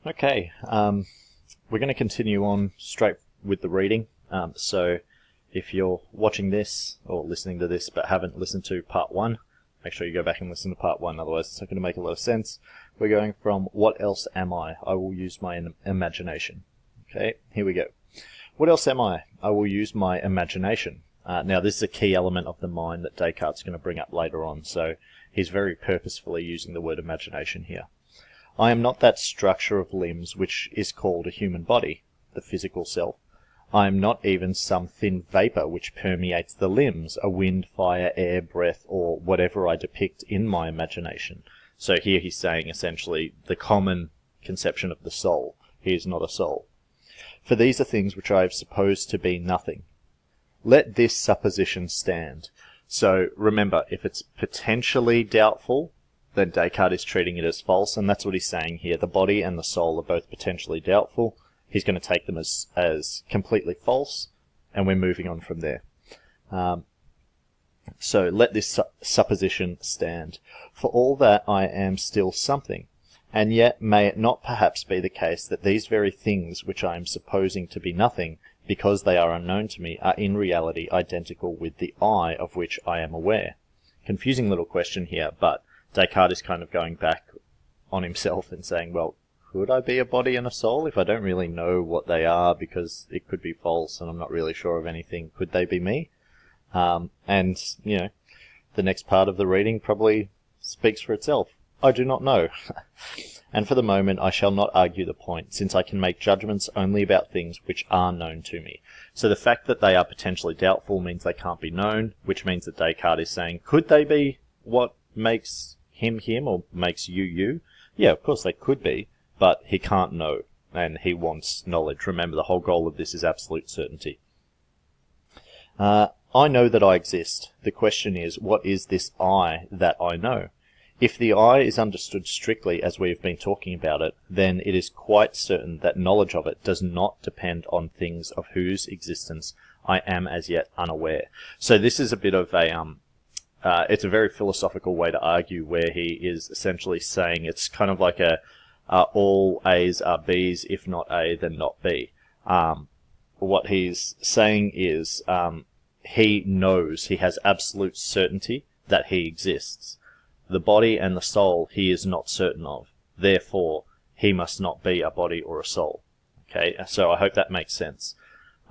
Okay, we're going to continue on straight with the reading. So if you're watching this or listening to this but haven't listened to part 1, make sure you go back and listen to part 1, otherwise it's not going to make a lot of sense. We're going from what else am I? I will use my imagination. Okay, here we go. What else am I? I will use my imagination. Now this is a key element of the mind that Descartes is going to bring up later on, so he's very purposefully using the word imagination here. I am not that structure of limbs which is called a human body, the physical self. I am not even some thin vapour which permeates the limbs, a wind, fire, air, breath, or whatever I depict in my imagination. So here he's saying essentially the common conception of the soul. He is not a soul. For these are things which I have supposed to be nothing. Let this supposition stand. So remember, if it's potentially doubtful, then Descartes is treating it as false, and that's what he's saying here. The body and the soul are both potentially doubtful. He's going to take them as completely false, and we're moving on from there. So let this supposition stand. For all that I am still something, and yet may it not perhaps be the case that these very things which I am supposing to be nothing, because they are unknown to me, are in reality identical with the I of which I am aware? Confusing little question here, but Descartes is kind of going back on himself and saying, well, could I be a body and a soul if I don't really know what they are because it could be false and I'm not really sure of anything? Could they be me? And, you know, the next part of the reading probably speaks for itself. I do not know. And for the moment I shall not argue the point, since I can make judgments only about things which are known to me. So the fact that they are potentially doubtful means they can't be known, which means that Descartes is saying, could they be what makes him or makes you? Yeah, of course they could be, but he can't know, and he wants knowledge. Remember, the whole goal of this is absolute certainty. I know that I exist. The question is, what is this I that I know? If the I is understood strictly as we have been talking about it, then it is quite certain that knowledge of it does not depend on things of whose existence I am as yet unaware. So this is a bit of a it's a very philosophical way to argue, where he is essentially saying it's kind of like all A's are B's, if not A, then not B. What he's saying is he knows, he has absolute certainty that he exists. The body and the soul he is not certain of. Therefore, he must not be a body or a soul. Okay, so I hope that makes sense.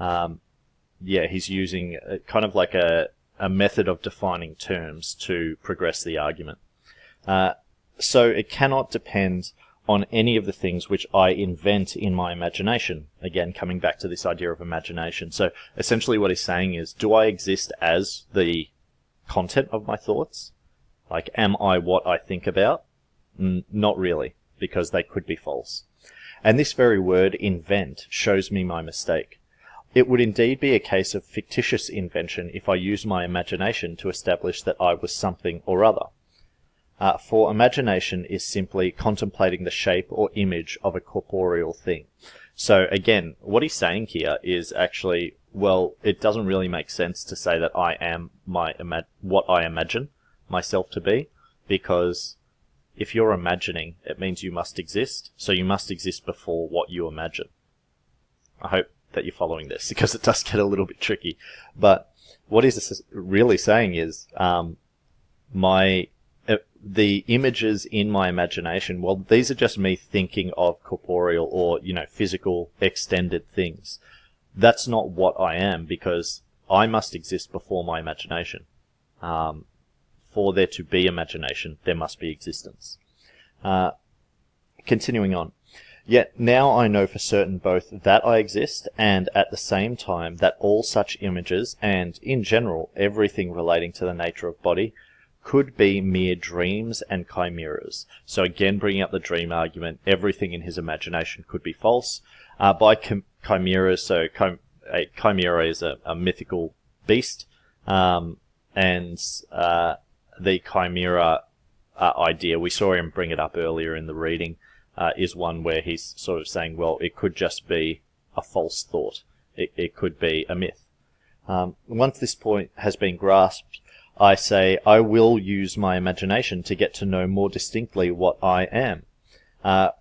Yeah, he's using kind of like a method of defining terms to progress the argument. So it cannot depend on any of the things which I invent in my imagination. Again, coming back to this idea of imagination. So essentially what he's saying is, do I exist as the content of my thoughts? Like, am I what I think about? Not really, because they could be false. And this very word, invent, shows me my mistake. It would indeed be a case of fictitious invention if I used my imagination to establish that I was something or other. For imagination is simply contemplating the shape or image of a corporeal thing. So again, what he's saying here is actually, well, it doesn't really make sense to say that I am what I imagine myself to be, because if you're imagining, it means you must exist, so you must exist before what you imagine. I hope that you're following this, because it does get a little bit tricky. But what he's really saying is, the images in my imagination, well, these are just me thinking of corporeal or, physical extended things. That's not what I am, because I must exist before my imagination. For there to be imagination, there must be existence. Continuing on. Yet now I know for certain both that I exist, and at the same time that all such images, and in general everything relating to the nature of body, could be mere dreams and chimeras. So again, bringing up the dream argument, everything in his imagination could be false. By chimeras, so a chimera is a mythical beast, and the chimera idea, we saw him bring it up earlier in the reading, is one where he's sort of saying, well, it could just be a false thought. It could be a myth. Once this point has been grasped, I say, I will use my imagination to get to know more distinctly what I am.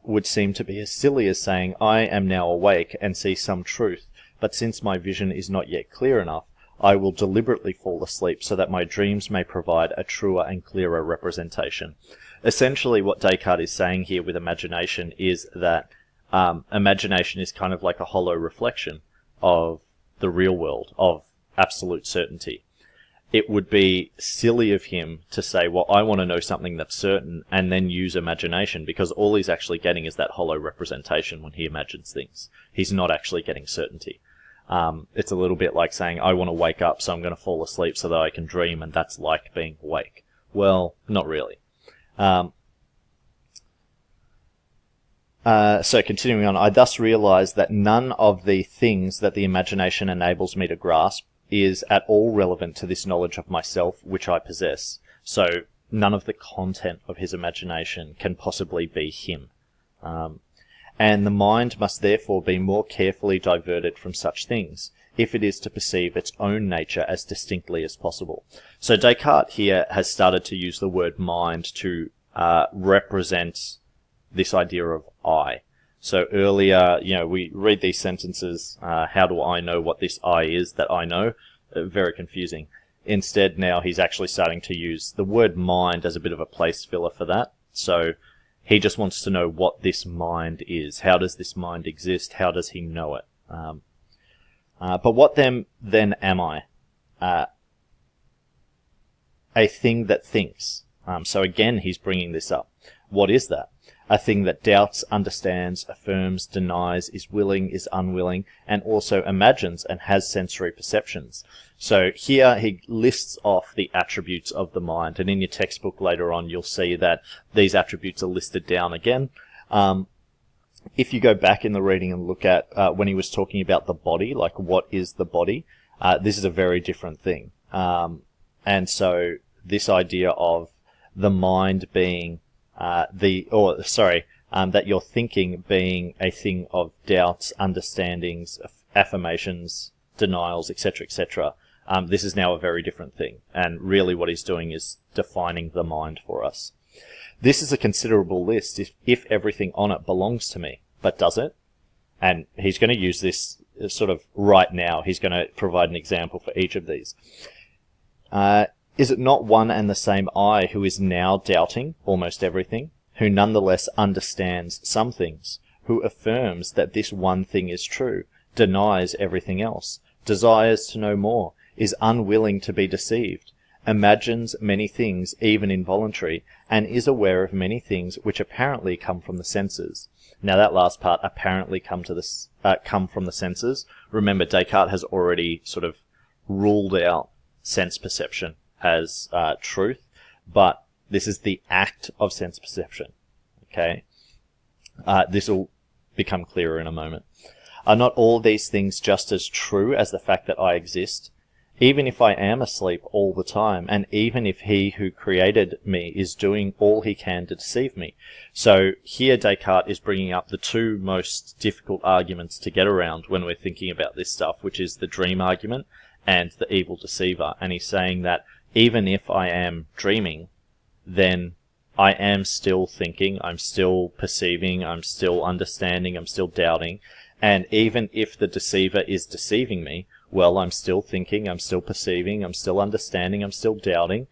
would seem to be as silly as saying, I am now awake and see some truth, but since my vision is not yet clear enough, I will deliberately fall asleep so that my dreams may provide a truer and clearer representation. Essentially, what Descartes is saying here with imagination is that imagination is kind of like a hollow reflection of the real world, of absolute certainty. It would be silly of him to say, well, I want to know something that's certain, and then use imagination, because all he's actually getting is that hollow representation when he imagines things. He's not actually getting certainty. It's a little bit like saying, I want to wake up, so I'm going to fall asleep so that I can dream, and that's like being awake. Well, not really. So continuing on, I thus realize that none of the things that the imagination enables me to grasp is at all relevant to this knowledge of myself which I possess. So none of the content of his imagination can possibly be him. And the mind must therefore be more carefully diverted from such things, if it is to perceive its own nature as distinctly as possible. So Descartes here has started to use the word mind to represent this idea of I. So earlier, we read these sentences, how do I know what this I is that I know? Very confusing. Instead, now he's actually starting to use the word mind as a bit of a place filler for that. So he just wants to know what this mind is. How does this mind exist? How does he know it? But what then am I? A thing that thinks. So again, he's bringing this up. What is that? A thing that doubts, understands, affirms, denies, is willing, is unwilling, and also imagines and has sensory perceptions. So here he lists off the attributes of the mind, and in your textbook later on you'll see that these attributes are listed down again. If you go back in the reading and look at when he was talking about the body, like what is the body, this is a very different thing. And so this idea of the mind being that you're thinking being a thing of doubts, understandings, affirmations, denials, etc., etc. This is now a very different thing, and really what he's doing is defining the mind for us. This is a considerable list if everything on it belongs to me, but does it? And he's going to use this sort of right now. He's going to provide an example for each of these. Is it not one and the same I who is now doubting almost everything, who nonetheless understands some things, who affirms that this one thing is true, denies everything else, desires to know more, is unwilling to be deceived, imagines many things, even involuntary, and is aware of many things which apparently come from the senses? Now that last part, apparently come from the senses. Remember, Descartes has already sort of ruled out sense perception as truth, but this is the act of sense perception. Okay, this will become clearer in a moment. Are not all these things just as true as the fact that I exist? Even if I am asleep all the time, and even if he who created me is doing all he can to deceive me. So here Descartes is bringing up the two most difficult arguments to get around when we're thinking about this stuff, which is the dream argument and the evil deceiver. And he's saying that even if I am dreaming, then I am still thinking, I'm still perceiving, I'm still understanding, I'm still doubting. And even if the deceiver is deceiving me, well, I'm still thinking, I'm still perceiving, I'm still understanding, I'm still doubting.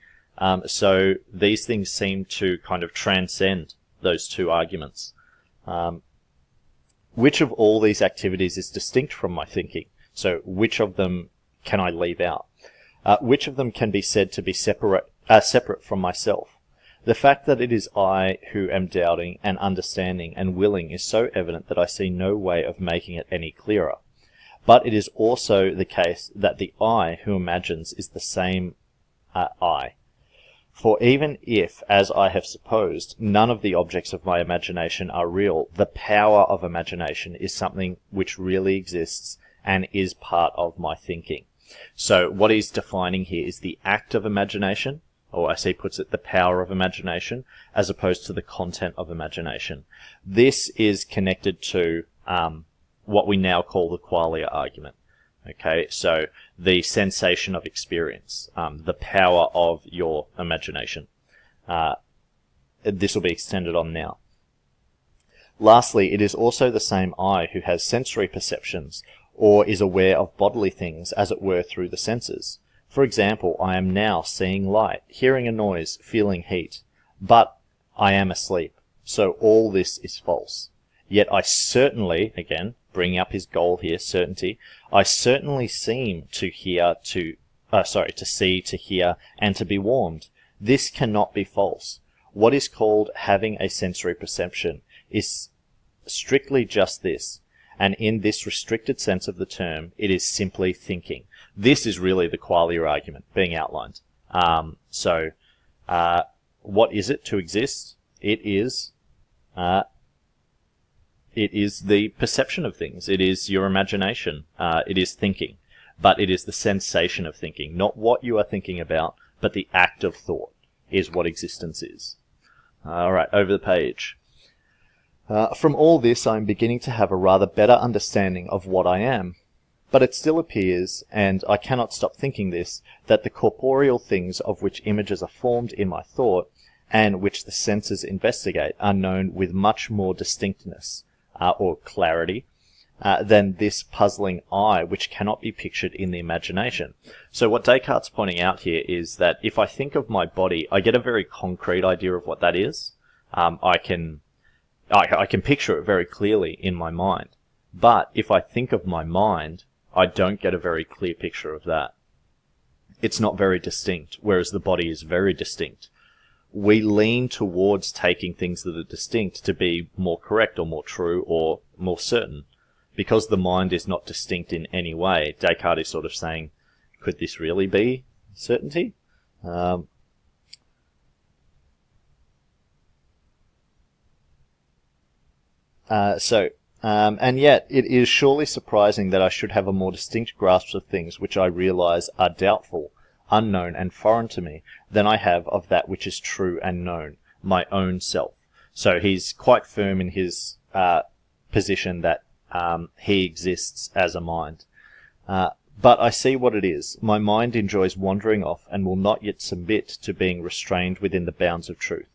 So these things seem to kind of transcend those two arguments. Which of all these activities is distinct from my thinking? So which of them can I leave out? Which of them can be said to be separate from myself? The fact that it is I who am doubting and understanding and willing is so evident that I see no way of making it any clearer. But it is also the case that the I who imagines is the same I. For even if, as I have supposed, none of the objects of my imagination are real, the power of imagination is something which really exists and is part of my thinking. So what he's defining here is the act of imagination, or as he puts it, the power of imagination, as opposed to the content of imagination. This is connected to what we now call the qualia argument. Okay, so the sensation of experience, the power of your imagination. This will be extended on now. Lastly, it is also the same I who has sensory perceptions, or is aware of bodily things, as it were, through the senses. For example, I am now seeing light, hearing a noise, feeling heat. But I am asleep, so all this is false. Yet I certainly, again, bringing up his goal here, certainty, I certainly seem to see, to hear, and to be warmed. This cannot be false. What is called having a sensory perception is strictly just this, and in this restricted sense of the term, it is simply thinking. This is really the qualia argument being outlined. What is it to exist? It is the perception of things. It is your imagination. It is thinking. But it is the sensation of thinking, not what you are thinking about, but the act of thought is what existence is. All right, over the page. From all this, I am beginning to have a rather better understanding of what I am. But it still appears, and I cannot stop thinking this, that the corporeal things of which images are formed in my thought, and which the senses investigate, are known with much more distinctness, or clarity, than this puzzling I, which cannot be pictured in the imagination. So what Descartes' pointing out here is that if I think of my body, I get a very concrete idea of what that is. I can picture it very clearly in my mind. But if I think of my mind, I don't get a very clear picture of that. It's not very distinct, whereas the body is very distinct. We lean towards taking things that are distinct to be more correct or more true or more certain. Because the mind is not distinct in any way, Descartes is sort of saying, could this really be certainty? And yet, it is surely surprising that I should have a more distinct grasp of things which I realize are doubtful, unknown, and foreign to me, than I have of that which is true and known, my own self. So he's quite firm in his position that he exists as a mind. But I see what it is. My mind enjoys wandering off and will not yet submit to being restrained within the bounds of truth.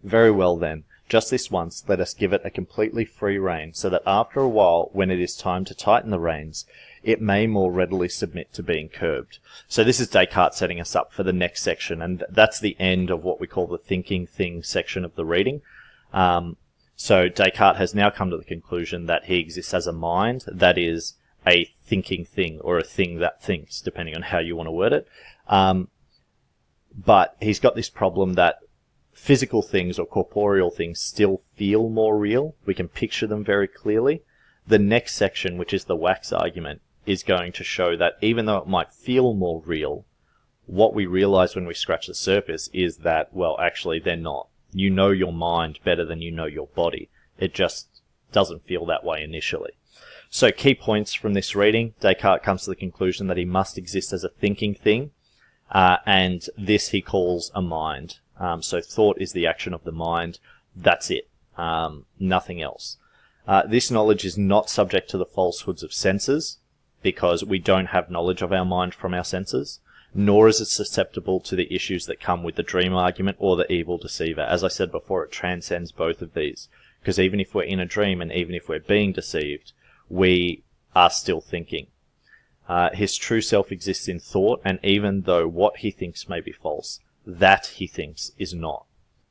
Very well then, just this once, let us give it a completely free rein, so that after a while, when it is time to tighten the reins, it may more readily submit to being curbed. So this is Descartes setting us up for the next section, and that's the end of what we call the thinking thing section of the reading. So Descartes has now come to the conclusion that he exists as a mind, that is a thinking thing, or a thing that thinks, depending on how you want to word it. But he's got this problem that physical things or corporeal things still feel more real. We can picture them very clearly. The next section, which is the wax argument, is going to show that even though it might feel more real, what we realize when we scratch the surface is that, well, actually they're not. You know your mind better than you know your body. It just doesn't feel that way initially. So key points from this reading. Descartes comes to the conclusion that he must exist as a thinking thing, and this he calls a mind. So thought is the action of the mind. That's it. Nothing else. This knowledge is not subject to the falsehoods of senses, because we don't have knowledge of our mind from our senses, nor is it susceptible to the issues that come with the dream argument or the evil deceiver. As I said before, it transcends both of these, because even if we're in a dream and even if we're being deceived, we are still thinking. His true self exists in thought, and even though what he thinks may be false, that he thinks is not.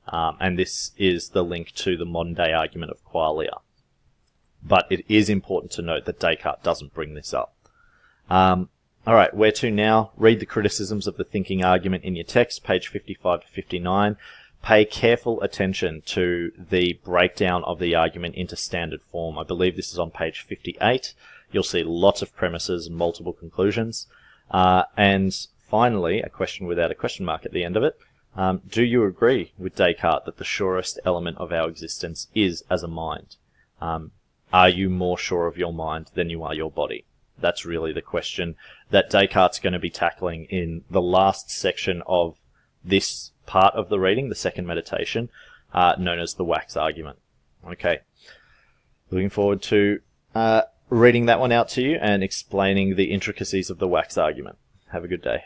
And this is the link to the modern day argument of qualia. But it is important to note that Descartes doesn't bring this up. Alright, where to now? Read the criticisms of the thinking argument in your text, page 55 to 59. Pay careful attention to the breakdown of the argument into standard form. I believe this is on page 58. You'll see lots of premises and multiple conclusions. And finally, a question without a question mark at the end of it. Do you agree with Descartes that the surest element of our existence is as a mind? Are you more sure of your mind than you are your body? That's really the question that Descartes is going to be tackling in the last section of this part of the reading, the second meditation, known as the wax argument. Okay. Looking forward to reading that one out to you and explaining the intricacies of the wax argument. Have a good day.